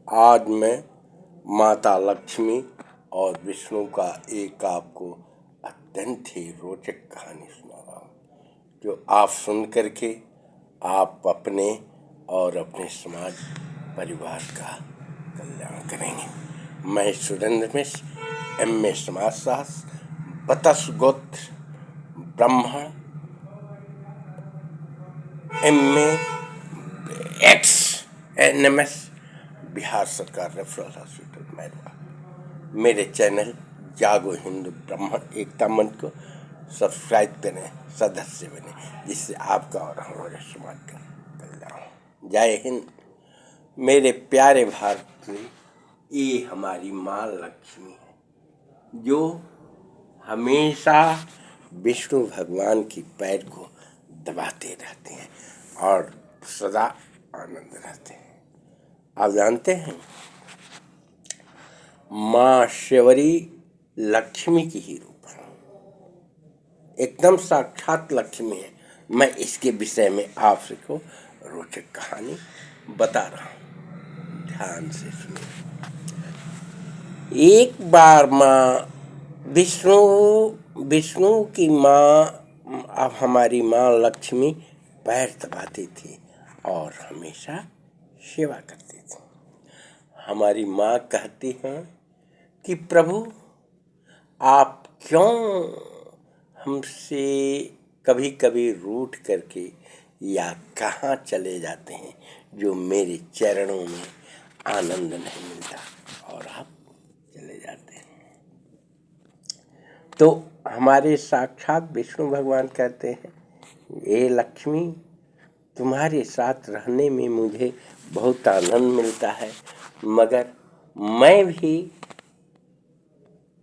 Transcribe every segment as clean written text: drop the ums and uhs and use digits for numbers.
आज मैं माता लक्ष्मी और विष्णु का एक आपको अत्यंत ही रोचक कहानी सुना रहा हूँ, जो आप सुन करके आप अपने और अपने समाज परिवार का कल्याण करेंगे। मैं सुरेंद्र मिश्र, MA समाजशास्त्र, बतस गोत्र, ब्राह्मण, MA NMS, बिहार सरकार रेफरल हॉस्पिटल मैरवा। मेरे चैनल जागो हिंदू ब्राह्मण एकता मंच को सब्सक्राइब करें, सदस्य बने, जिससे आपका और हमारे समाज का कल्याण हो। जय हिंद। मेरे प्यारे भारत में ये हमारी माँ लक्ष्मी है, जो हमेशा विष्णु भगवान की पैर को दबाते रहते हैं और सदा आनंद रहते हैं। आप जानते हैं, माँ शिवरी लक्ष्मी की ही रूप है, एकदम साक्षात लक्ष्मी है। मैं इसके विषय में आपसे को रोचक कहानी बता रहा हूँ, ध्यान से सुनिए। एक बार माँ विष्णु की माँ, अब हमारी माँ लक्ष्मी पैर दबाती थी और हमेशा सेवा करती थी। हमारी माँ कहती हैं कि प्रभु, आप क्यों हमसे कभी कभी रूठ करके या कहाँ चले जाते हैं, जो मेरे चरणों में आनंद नहीं मिलता और आप चले जाते हैं। तो हमारे साक्षात विष्णु भगवान कहते हैं, ये लक्ष्मी, तुम्हारे साथ रहने में मुझे बहुत आनंद मिलता है, मगर मैं भी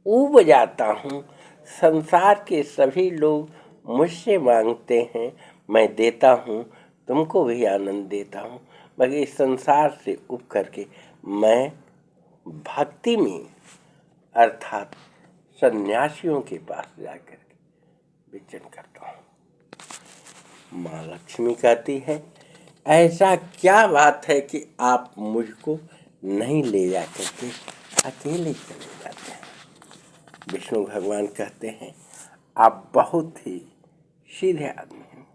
ऊब जाता हूँ। संसार के सभी लोग मुझसे मांगते हैं, मैं देता हूँ, तुमको भी आनंद देता हूँ, मगर इस संसार से ऊब करके मैं भक्ति में अर्थात सन्यासियों के पास जाकर के विचरण करता हूँ। माँ लक्ष्मी कहती है, ऐसा क्या बात है कि आप मुझको नहीं ले जा करके अकेले चले जाते हैं। विष्णु भगवान कहते हैं, आप बहुत ही सीधे आदमी हैं,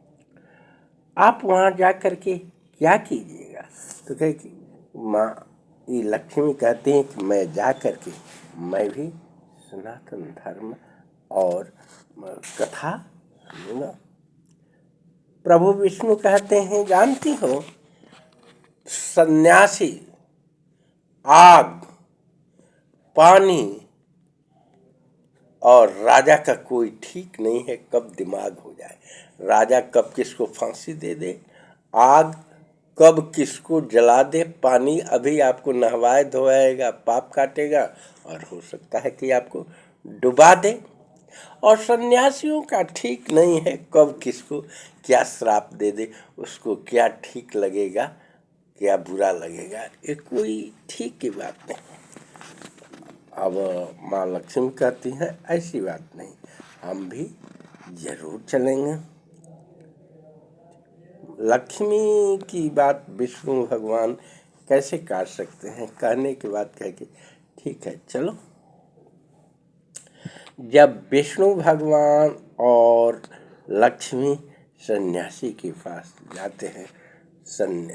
आप वहाँ जा करके क्या कीजिएगा। तो कहे कि माँ, ये लक्ष्मी कहती हैं कि मैं जा करके मैं भी सनातन धर्म और कथा सुनूंगा। प्रभु विष्णु कहते हैं, जानती हो, सन्यासी आग, पानी और राजा का कोई ठीक नहीं है, कब दिमाग हो जाए। राजा कब किसको फांसी दे दे, आग कब किसको जला दे, पानी अभी आपको नहवाए धोएगा, पाप काटेगा और हो सकता है कि आपको डुबा दे। और सन्यासियों का ठीक नहीं है, कब किसको क्या श्राप दे दे, उसको क्या ठीक लगेगा, क्या बुरा लगेगा, ये कोई ठीक की बात नहीं। अब माँ लक्ष्मी कहती है, ऐसी बात नहीं, हम भी जरूर चलेंगे। लक्ष्मी की बात विष्णु भगवान कैसे काट सकते हैं। कहने के बाद कह के ठीक है चलो। जब विष्णु भगवान और लक्ष्मी सन्यासी के पास जाते हैं,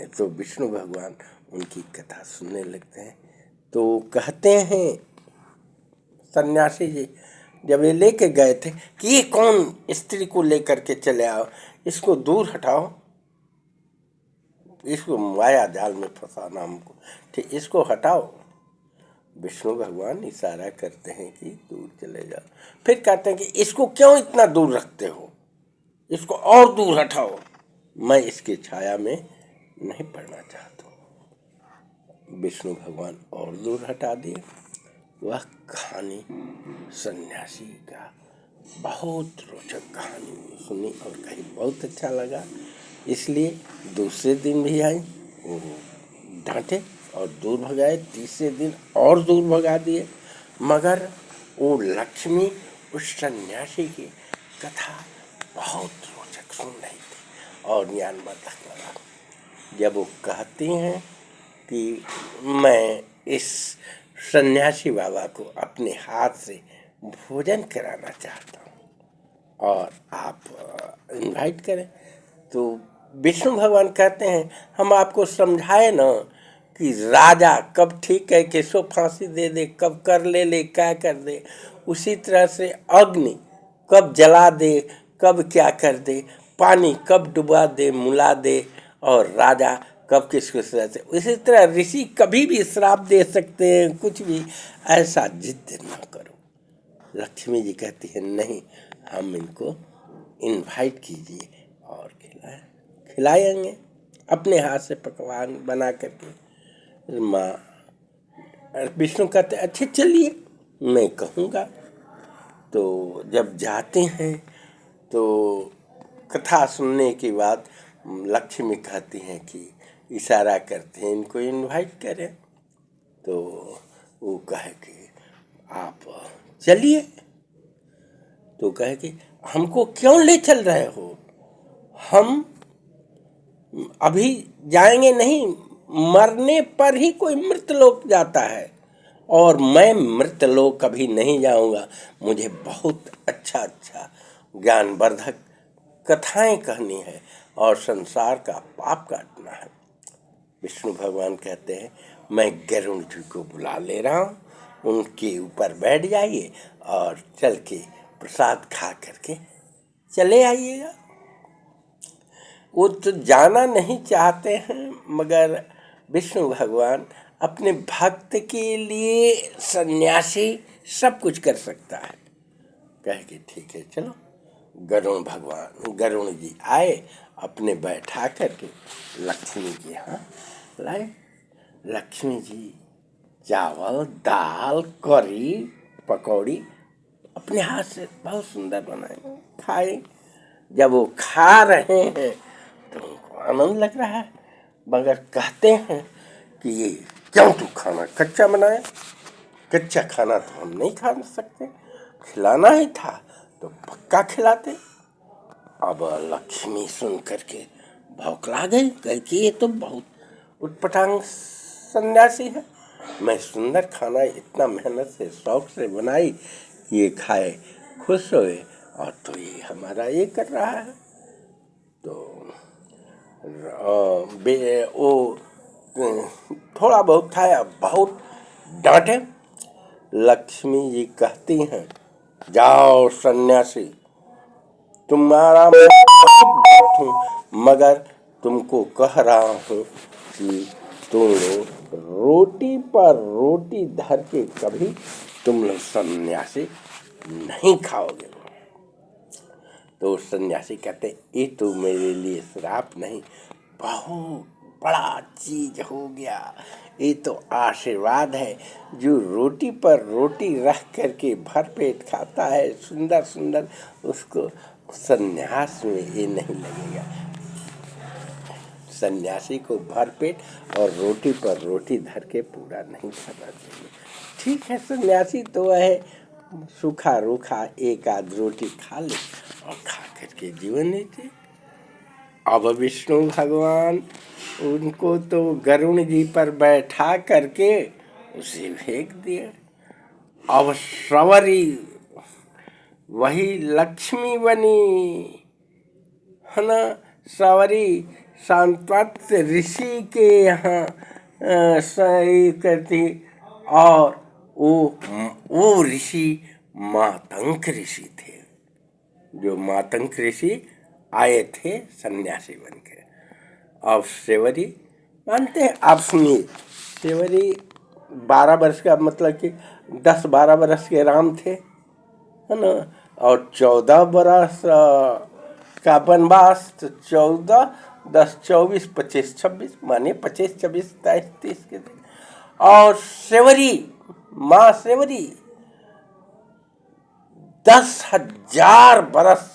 तो विष्णु भगवान उनकी कथा सुनने लगते हैं। तो कहते हैं सन्यासी जी, जब ये लेके गए थे कि ये कौन स्त्री को लेकर के चले आओ, इसको दूर हटाओ, इसको माया जाल में फंसाना हमको, ठीक, इसको हटाओ। विष्णु भगवान इशारा करते हैं कि दूर चले जाओ। फिर कहते हैं कि इसको क्यों इतना दूर रखते हो, इसको और दूर हटाओ, मैं इसकी छाया में नहीं पड़ना चाहता। विष्णु भगवान और दूर हटा दिए। वह कहानी सन्यासी का बहुत रोचक कहानी सुनी और कहीं बहुत अच्छा लगा, इसलिए दूसरे दिन भी आई, वो डांटे और दूर भगाए, तीसरे दिन और दूर भगा दिए, मगर वो लक्ष्मी उस सन्यासी की कथा बहुत रोचक सुन रही थी और ज्ञानवर्धक लगा। जब वो कहती हैं कि मैं इस सन्यासी बाबा को अपने हाथ से भोजन कराना चाहता हूँ और आप इनवाइट करें। तो विष्णु भगवान कहते हैं हम आपको समझाए ना कि राजा कब ठीक है किसको फांसी दे दे, कब कर ले क्या कर दे, उसी तरह से अग्नि कब जला दे, कब क्या कर दे, पानी कब डुबा दे मुला दे, और राजा कब किसको सजा दे। उसी तरह ऋषि कभी भी श्राप दे सकते हैं, कुछ भी। ऐसा जिद ना करो। लक्ष्मी जी कहती है नहीं, हम इनको इनवाइट कीजिए और खिलाएंगे अपने हाथ से पकवान बना करके। माँ विष्णु कहते अच्छे चलिए, मैं कहूँगा। तो जब जाते हैं तो कथा सुनने के बाद लक्ष्मी कहती हैं कि इशारा करते हैं इनको इनवाइट करें। तो वो कहे कि आप चलिए। तो कहे कि हमको क्यों ले चल रहे हो, हम अभी जाएंगे नहीं, मरने पर ही कोई मृतलोक जाता है और मैं मृतलोक कभी नहीं जाऊंगा। मुझे बहुत अच्छा ज्ञानवर्धक कथाएं कहनी है और संसार का पाप काटना है। विष्णु भगवान कहते हैं मैं गरुड़ जी को बुला ले रहा हूँ, उनके ऊपर बैठ जाइए और चल के प्रसाद खा करके चले आइएगा। वो तो जाना नहीं चाहते हैं, मगर विष्णु भगवान अपने भक्त के लिए सन्यासी सब कुछ कर सकता है। कह के ठीक है चलो। गरुण जी आए, अपने बैठा करके लक्ष्मी के यहाँ लाए। लक्ष्मी जी चावल दाल करी पकौड़ी अपने हाथ से बहुत सुंदर बनाए, खाए। जब वो खा रहे हैं तो उनको आनंद लग रहा है, मगर कहते हैं कि ये क्यों तू खाना कच्चा बनाया, कच्चा खाना तो हम नहीं खा सकते, खिलाना ही था तो पक्का खिलाते। अब लक्ष्मी सुन करके भौंकला गई, कही कि ये तो बहुत उटपटांग सन्यासी है। मैं सुंदर खाना इतना मेहनत से शौक से बनाई, ये खाए खुश हुए और तो ये हमारा ये कर रहा है। तो वो थोड़ा बहुत खाया, बहुत डांटे। लक्ष्मी जी कहती हैं जाओ सन्यासी, तुम्हारा मैं बहुत भक्त हूँ, मगर तुमको कह रहा हूँ कि तुम लोग रोटी पर रोटी धर के कभी तुम लोग सन्यासी नहीं खाओगे। तो सन्यासी कहते ये तो मेरे लिए श्राप नहीं, बहुत बड़ा चीज हो गया, ये तो आशीर्वाद है। जो रोटी पर रोटी रख करके भर पेट खाता है सुंदर सुंदर, उसको सन्यास में ये नहीं लगेगा। सन्यासी को भर पेट और रोटी पर रोटी धर के पूरा नहीं खाना चाहिए। ठीक है, सन्यासी तो है सूखा रूखा एक आध रोटी खा ले और खा करके जीवन जीते। अब विष्णु भगवान उनको तो गरुण जी पर बैठा करके उसे फेंक दिया। अब सवरी वही लक्ष्मी बनी है ना। सवरी शांतवत ऋषि के यहाँ सही करती, और वो ऋषि मातंग ऋषि थे। जो मातंग ऋषि आए थे सन्यासी बन के। अब सेवरी मानते हैं, आप सुनिए, सेवरी 12 वर्ष का, मतलब कि 10-12 वर्ष के राम थे है ना, और 14 वर्ष का वनवास। तो 14, 10, 24, 25, 26, माने 25, 26, 27, 30 के थे। और सेवरी माँ सेवरी 10,000 बरस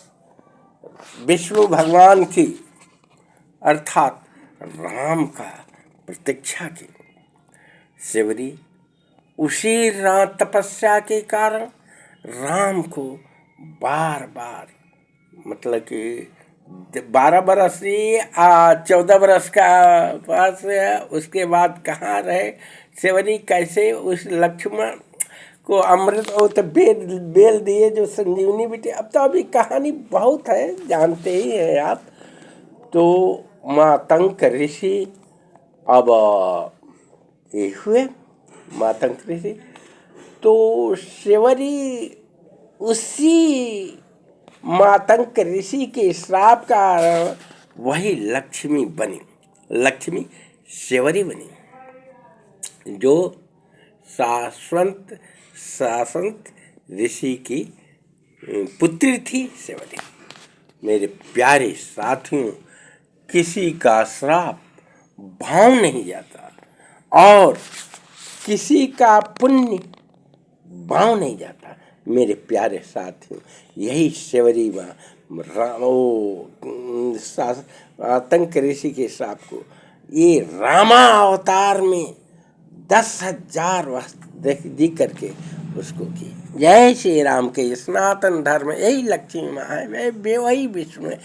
विष्णु भगवान की अर्थात राम का प्रतीक्षा की। सेवरी उसी रात तपस्या के कारण राम को बार बार, मतलब कि 12 बरस से 14 बरस का पास है, उसके बाद कहाँ रहे सेवरी, कैसे उस लक्ष्मण को अमृत और तो बेल बेल दिए जो संजीवनी बेटे। अब तो अभी कहानी बहुत है, जानते ही हैं आप। तो मातंग ऋषि अब ये हुए मातंग ऋषि, तो सेवरी उसी मातंग ऋषि के श्राप का वही लक्ष्मी बनी, लक्ष्मी सेवरी बनी, जो शाश्वत शासंत ऋषि की पुत्री थी सेवरी। मेरे प्यारे साथियों, किसी का श्राप भाव नहीं जाता और किसी का पुण्य भाव नहीं जाता। मेरे प्यारे साथियों, यही सेवरी माँ आतंक ऋषि के श्राप को ये रामा अवतार में 10,000 वस्त्र दी करके उसको की। जय श्री राम के सनातन धर्म यही लक्ष्मी माँ है, वही विष्णु है,